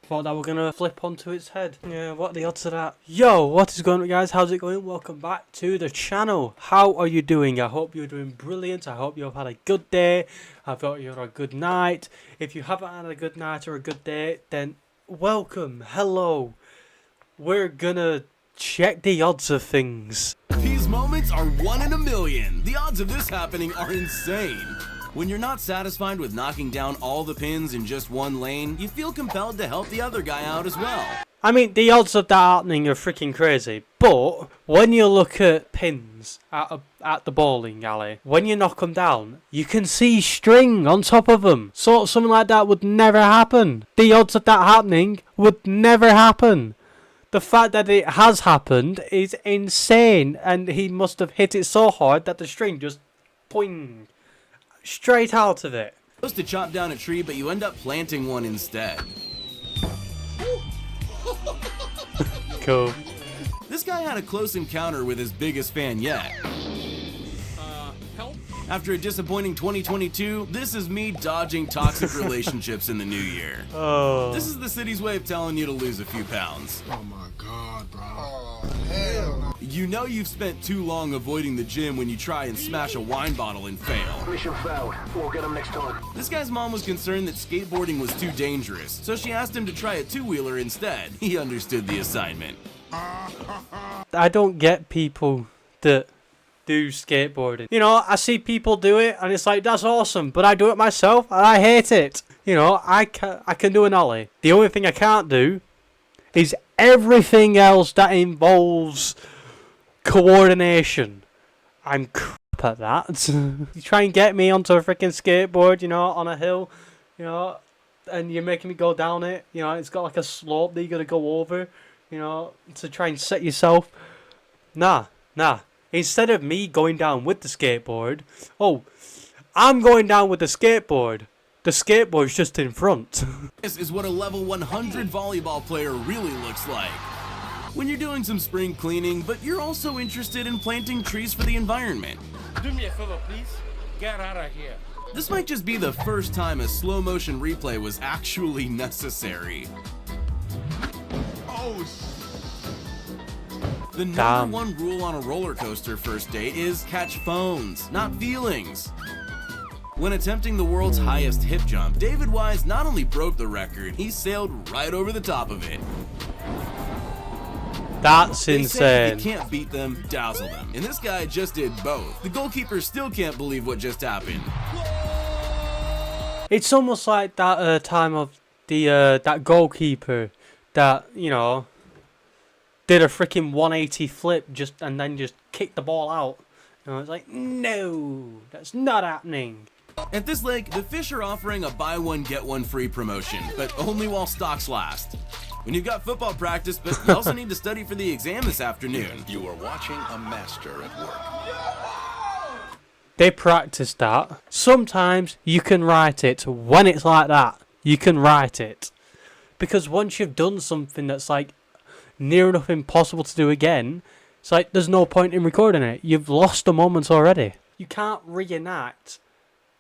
Thought that we're gonna flip onto its head. Yeah, what are the odds of that? Yo, what is going on, guys? How's it going? Welcome back to the channel. How are you doing? I hope you're doing brilliant. I hope you've had a good day. I hope you've had a good night. If you haven't had a good night or a good day, then welcome. Hello. We're gonna check the odds of things. These moments are 1 in a million. The odds of this happening are insane. When you're not satisfied with knocking down all the pins in just one lane, you feel compelled to help the other guy out as well. I mean, the odds of that happening are freaking crazy, but when you look at pins at the bowling alley, when you knock them down, you can see string on top of them. So something like that would never happen. The odds of that happening would never happen. The fact that it has happened is insane, and he must have hit it so hard that the string just poing straight out of it. You're supposed to chop down a tree, but you end up planting one instead. Cool. This guy had a close encounter with his biggest fan yet. Help? After a disappointing 2022, this is me dodging toxic relationships in the new year. Oh. This is the city's way of telling you to lose a few pounds. Oh my god, bro. Oh, hell no. You know you've spent too long avoiding the gym when you try and smash a wine bottle and fail. Mission failed. We'll get him next time. This guy's mom was concerned that skateboarding was too dangerous, so she asked him to try a two-wheeler instead. He understood the assignment. I don't get people that do skateboarding. You know, I see people do it and it's like, that's awesome, but I do it myself and I hate it. You know, I can do an ollie. The only thing I can't do is everything else that involves coordination. I'm crap at that. You try and get me onto a freaking skateboard, you know, on a hill, you know, and you're making me go down it. You know, it's got like a slope that you got to go over, you know, to try and set yourself. Nah. Instead of me going down with the skateboard, I'm going down with the skateboard. The skateboard's just in front. This is what a level 100 volleyball player really looks like. When you're doing some spring cleaning, but you're also interested in planting trees for the environment. Do me a favor, please. Get out of here. This might just be the first time a slow motion replay was actually necessary. Oh, The Damn. number one rule on a roller coaster first date is catch phones, not feelings. When attempting the world's highest hip jump, David Wise not only broke the record, he sailed right over the top of it. That's They say insane. you can't beat them, dazzle them. And this guy just did both. The goalkeeper still can't believe what just happened. It's almost like that time of the that goalkeeper that, you know, did a freaking 180 flip and then just kicked the ball out. You know, it's like, no, that's not happening. At this lake, the fish are offering a buy one get one free promotion, but only while stocks last. When you've got football practice, but you also need to study for the exam this afternoon. You are watching a master at work. They practice that. Sometimes you can write it when it's like that. You can write it. Because once you've done something that's like near enough impossible to do again, it's like there's no point in recording it. You've lost the moment already. You can't reenact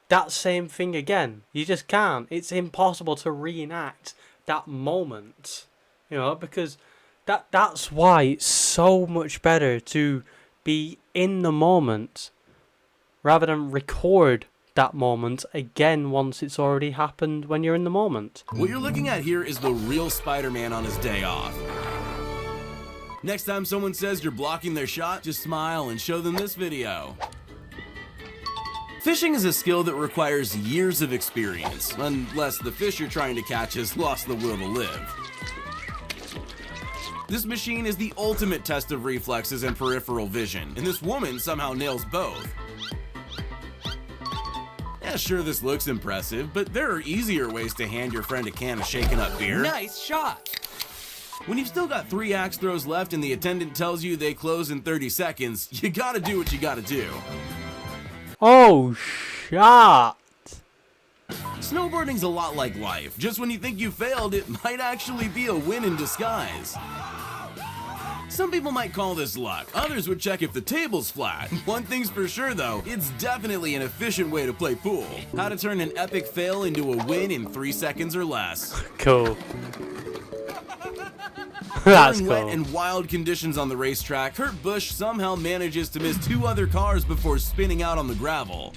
that same thing again. You just can't. It's impossible to reenact that moment. You know, because that's why it's so much better to be in the moment rather than record that moment again once it's already happened when you're in the moment. What you're looking at here is the real Spider-Man on his day off. Next time someone says you're blocking their shot, just smile and show them this video. Fishing is a skill that requires years of experience, unless the fish you're trying to catch has lost the will to live. This machine is the ultimate test of reflexes and peripheral vision, and this woman somehow nails both. Yeah, sure, this looks impressive, but there are easier ways to hand your friend a can of shaken up beer. Nice shot. When you've still got 3 axe throws left and the attendant tells you they close in 30 seconds, you gotta do what you gotta do. Oh, shot! Snowboarding's a lot like life. Just when you think you failed, it might actually be a win in disguise. Some people might call this luck, others would check if the table's flat. One thing's for sure though, it's definitely an efficient way to play pool. How to turn an epic fail into a win in 3 seconds or less. Cool. That's During wet cool. and wild conditions on the racetrack, Kurt Busch somehow manages to miss 2 other cars before spinning out on the gravel.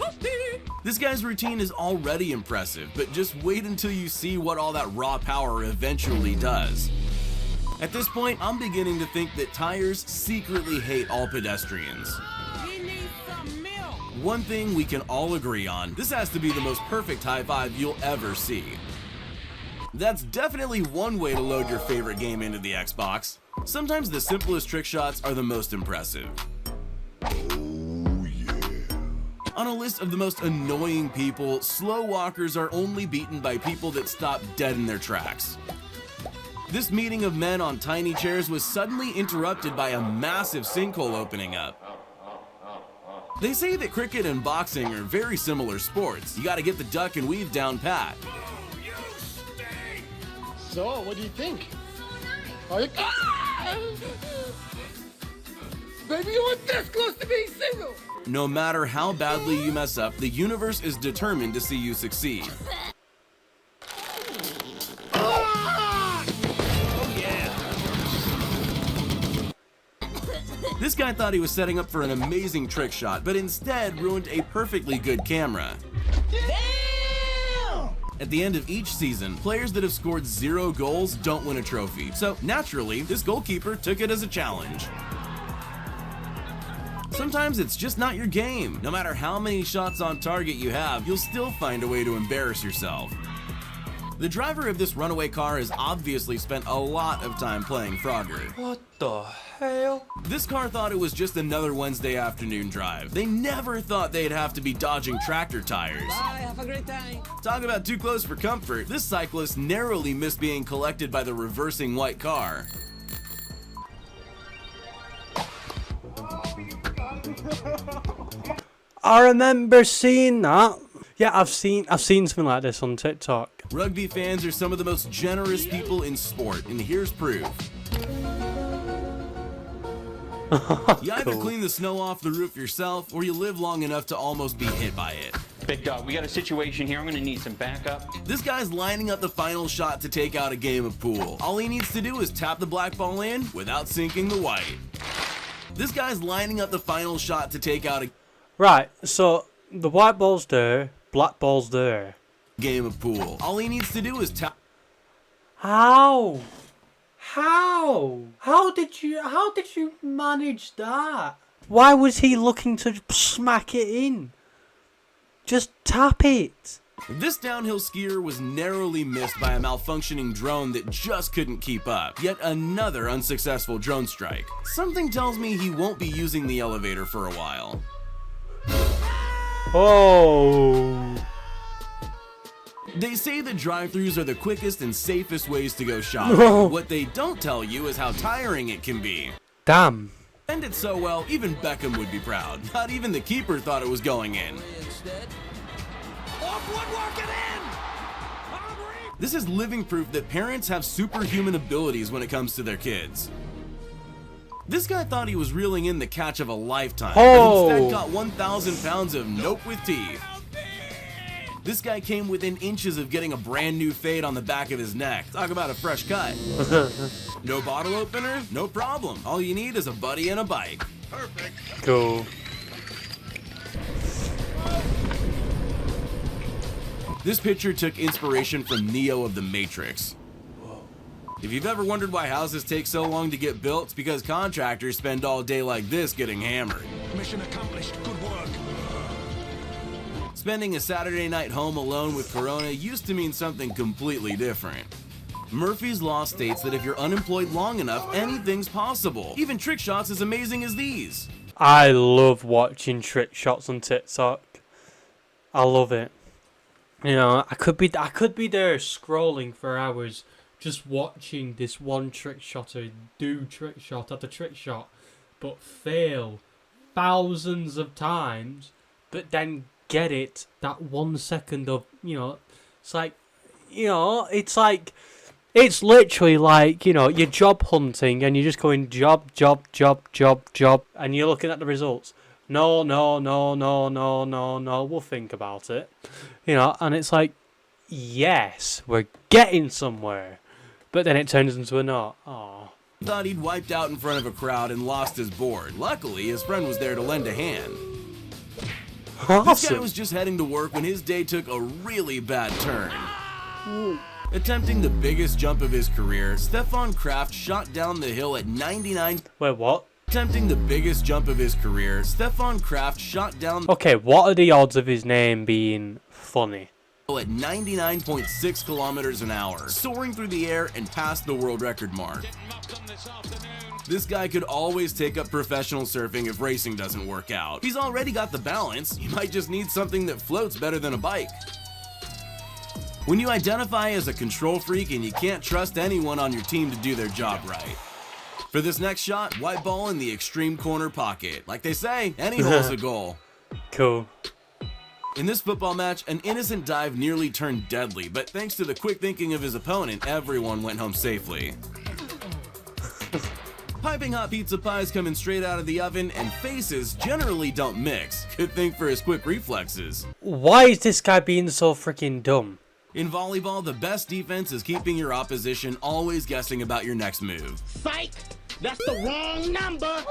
This guy's routine is already impressive, but just wait until you see what all that raw power eventually does. At this point, I'm beginning to think that tires secretly hate all pedestrians. One thing we can all agree on, this has to be the most perfect high five you'll ever see. That's definitely one way to load your favorite game into the Xbox. Sometimes the simplest trick shots are the most impressive. On a list of the most annoying people, slow walkers are only beaten by people that stop dead in their tracks. This meeting of men on tiny chairs was suddenly interrupted by a massive sinkhole opening up. They say that cricket and boxing are very similar sports. You gotta get the duck and weave down pat. So, what do you think? Are you... Baby, you were this close to being single! No matter how badly you mess up, the universe is determined to see you succeed. This guy thought he was setting up for an amazing trick shot, but instead ruined a perfectly good camera. At the end of each season, players that have scored 0 goals don't win a trophy. So naturally, this goalkeeper took it as a challenge. Sometimes it's just not your game. No matter how many shots on target you have, you'll still find a way to embarrass yourself. The driver of this runaway car has obviously spent a lot of time playing Frogger. What the hell? This car thought it was just another Wednesday afternoon drive. They never thought they'd have to be dodging tractor tires. Bye, have a great time. Talk about too close for comfort. This cyclist narrowly missed being collected by the reversing white car. I remember seeing that. Yeah, I've seen something like this on TikTok. Rugby fans are some of the most generous people in sport, and here's proof. You either Cool. clean the snow off the roof yourself, or you live long enough to almost be hit by it. Big dog, we got a situation here. I'm gonna need some backup. This guy's lining up the final shot to take out a game of pool. All he needs to do is tap the black ball in without sinking the white. This guy's lining up the final shot to take out a Right, so the white ball's there, black ball's there. game of pool. All he needs to do is tap. How? How did you manage that? Why was he looking to smack it in? Just tap it. This downhill skier was narrowly missed by a malfunctioning drone that just couldn't keep up. Yet another unsuccessful drone strike. Something tells me he won't be using the elevator for a while. Oh. They say that drive-thrus are the quickest and safest ways to go shopping. What they don't tell you is how tiring it can be. Damn. And it so well, even Beckham would be proud. Not even the keeper thought it was going in. This is living proof that parents have superhuman abilities when it comes to their kids. This guy thought he was reeling in the catch of a lifetime, Oh. but instead got 1,000 pounds of nope with teeth. This guy came within inches of getting a brand new fade on the back of his neck. Talk about a fresh cut. No bottle opener? No problem. All you need is a buddy and a bike. Cool. This picture took inspiration from Neo of the Matrix. If you've ever wondered why houses take so long to get built, it's because contractors spend all day like this getting hammered. Mission accomplished. Good work. Spending a Saturday night home alone with Corona used to mean something completely different. Murphy's Law states that if you're unemployed long enough, anything's possible. Even trick shots as amazing as these. I love watching trick shots on TikTok. I love it. You know, I could be there scrolling for hours just watching this one trick shotter do trick shot after trick shot, but fail thousands of times, but then get it that 1 second of, it's like It's literally like, you know, you're job hunting and you're just going job, job, job, job, job, and you're looking at the results. No, we'll think about it. You know, and it's like, yes, we're getting somewhere. But then it turns into a no. Aww. Thought he'd wiped out in front of a crowd and lost his board. Luckily, his friend was there to lend a hand. This guy Awesome. was just heading to work when his day took a really bad turn. Attempting the biggest jump of his career, Stefan Kraft shot down the hill at 99. Wait, what? Attempting the biggest jump of his career, Stefan Kraft shot down Okay, what are the odds of his name being funny? the hill at 99.6 kilometers an hour, soaring through the air and past the world record mark. This guy could always take up professional surfing if racing doesn't work out. He's already got the balance, he might just need something that floats better than a bike. When you identify as a control freak and you can't trust anyone on your team to do their job right. For this next shot, white ball in the extreme corner pocket. Like they say, any hole's a goal. Cool. In this football match, an innocent dive nearly turned deadly, but thanks to the quick thinking of his opponent, everyone went home safely. Piping hot pizza pies coming straight out of the oven, and faces generally don't mix. Good thing for his quick reflexes. Why is this guy being so freaking dumb? In volleyball, the best defense is keeping your opposition always guessing about your next move. Psych! That's the wrong number!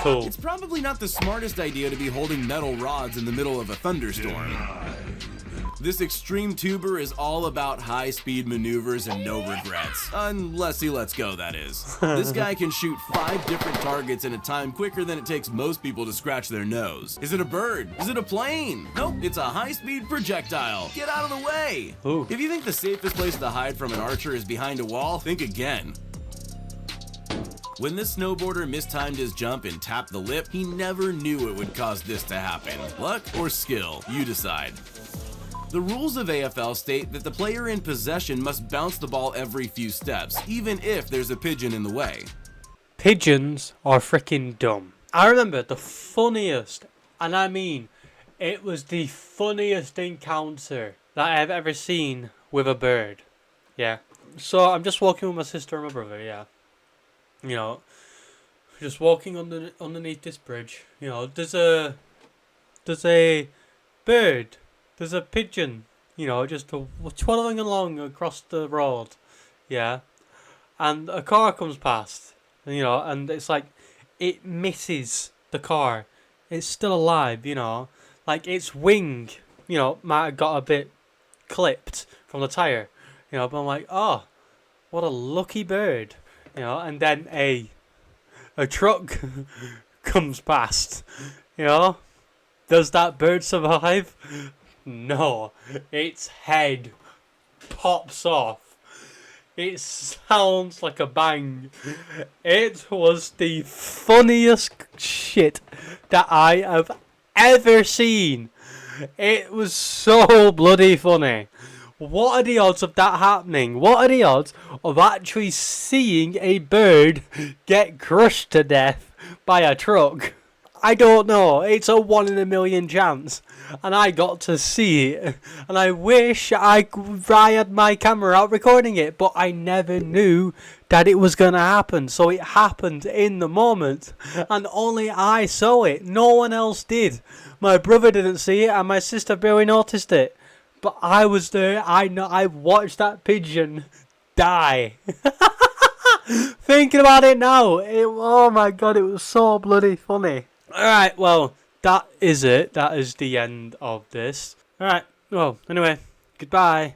Cool. It's probably not the smartest idea to be holding metal rods in the middle of a thunderstorm. This extreme tuber is all about high-speed maneuvers and no regrets. Unless he lets go, that is. This guy can shoot 5 different targets in a time quicker than it takes most people to scratch their nose. Is it a bird? Is it a plane? Nope, it's a high-speed projectile. Get out of the way! Ooh. If you think the safest place to hide from an archer is behind a wall, think again. When this snowboarder mistimed his jump and tapped the lip, he never knew it would cause this to happen. Luck or skill, you decide. The rules of AFL state that the player in possession must bounce the ball every few steps, even if there's a pigeon in the way. Pigeons are freaking dumb. I remember the funniest, and I mean, it was the funniest encounter that I've ever seen with a bird. Yeah. So I'm just walking with my sister and my brother, yeah. You know, just walking underneath this bridge. You know, there's a bird. There's a pigeon, you know, just twaddling along across the road, yeah, and a car comes past, you know, and it's like, it misses the car, it's still alive, you know, like its wing, you know, might have got a bit clipped from the tyre, you know, but I'm like, oh, what a lucky bird, you know, and then a truck comes past, you know, does that bird survive? No, its head pops off. It sounds like a bang. It was the funniest shit that I have ever seen. It was so bloody funny. What are the odds of that happening? What are the odds of actually seeing a bird get crushed to death by a truck? I don't know. It's a 1 in a million chance. And I got to see it. And I wish I had my camera out recording it. But I never knew that it was going to happen. So it happened in the moment. And only I saw it. No one else did. My brother didn't see it. And my sister barely noticed it. But I was there. I watched that pigeon die. Thinking about it now. Oh my god. It was so bloody funny. Alright, well, that is it. That is the end of this. Alright, well, anyway, goodbye.